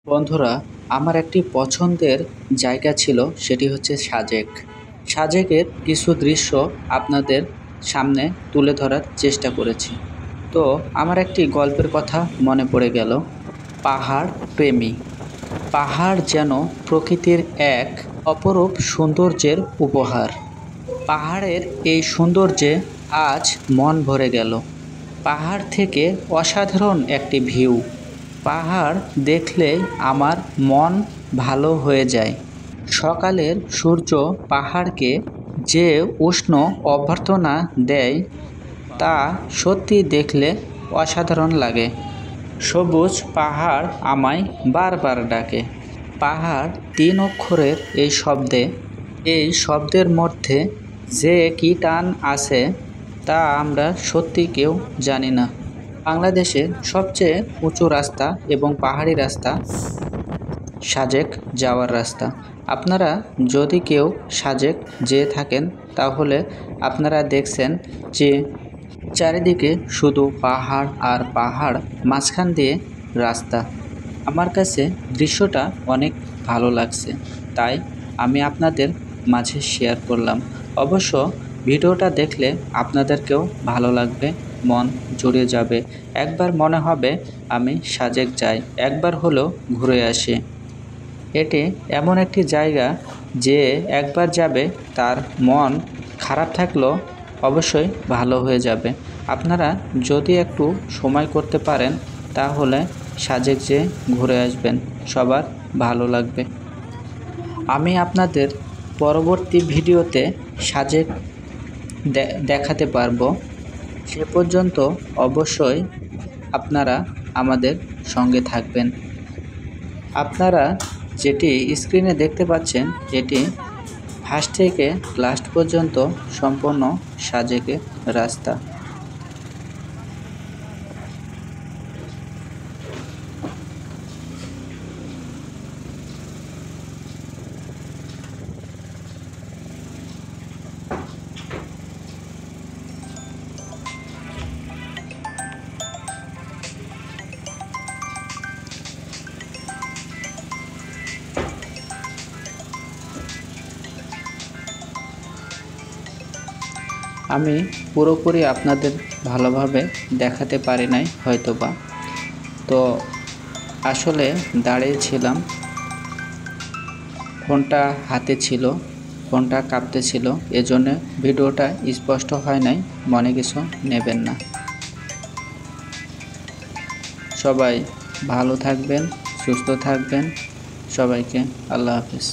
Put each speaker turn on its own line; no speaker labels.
বন্ধুরা, আমার একটি পছন্দের জায়গা ছিল, সেটি হচ্ছে সাজেক। সাজেকের কিছু দৃশ্য আপনাদের সামনে তুলে ধরার চেষ্টা করেছি। তো আমার একটি গল্পের কথা মনে পড়ে গেল। পাহাড় প্রেমী। পাহাড় যেন প্রকৃতির এক অপরূপ সৌন্দর্যের উপহার। পাহাড়ের এই সৌন্দর্যে আজ মন ভরে গেল। পাহাড় থেকে অসাধারণ একটি ভিউ। পাহাড় দেখলে আমার মন ভালো হয়ে যায়। সকালের সূর্য পাহাড়কে যে উষ্ণ অভ্যর্থনা দেয়, তা সত্যি দেখলে অসাধারণ লাগে। সবুজ পাহাড় আমায় বারবার ডাকে। পাহাড় তিন অক্ষরের এই শব্দের মধ্যে যে কী টান আছে, তা আমরা সত্যি কেউ জানি না। বাংলাদেশের সবচেয়ে উঁচু রাস্তা এবং পাহাড়ি রাস্তা সাজেক যাওয়ার রাস্তা। আপনারা যদি কেউ সাজেক যেয়ে থাকেন, তাহলে আপনারা দেখছেন যে চারিদিকে শুধু পাহাড় আর পাহাড়, মাঝখান দিয়ে রাস্তা। আমার কাছে দৃশ্যটা অনেক ভালো লাগছে, তাই আমি আপনাদের মাঝে শেয়ার করলাম। অবশ্য ভিডিওটা দেখলে আপনাদেরকেও ভালো লাগবে, মন জুড়ে যাবে। একবার মনে হবে আমি সাজেক যাই, একবার হলেও ঘুরে আসি। এটি এমন একটি জায়গা যে একবার যাবে, তার মন খারাপ থাকলেও অবশ্যই ভালো হয়ে যাবে। আপনারা যদি একটু সময় করতে পারেন, তাহলে সাজেক যেয়ে ঘুরে আসবেন, সবার ভালো লাগবে। আমি আপনাদের পরবর্তী ভিডিওতে সাজেক দেখাতে পারবো। সে পর্যন্ত অবশ্যই আপনারা আমাদের সঙ্গে থাকবেন। আপনারা যেটি স্ক্রিনে দেখতে পাচ্ছেন, এটি ফার্স্ট থেকে লাস্ট পর্যন্ত সম্পূর্ণ সাজেকের রাস্তা। আমি পুরোপুরি আপনাদের ভালোভাবে দেখাতে পারি নাই হয়তোবা। তো আসলে দাঁড়িয়েছিলাম, ফোনটা হাতে ছিল, ফোনটা কাঁপতেছিল, এজন্য ভিডিওটা স্পষ্ট হয় নাই, মনে কিছু নেবেন না। সবাই ভালো থাকবেন, সুস্থ থাকবেন। সবাইকে আল্লাহ হাফেজ।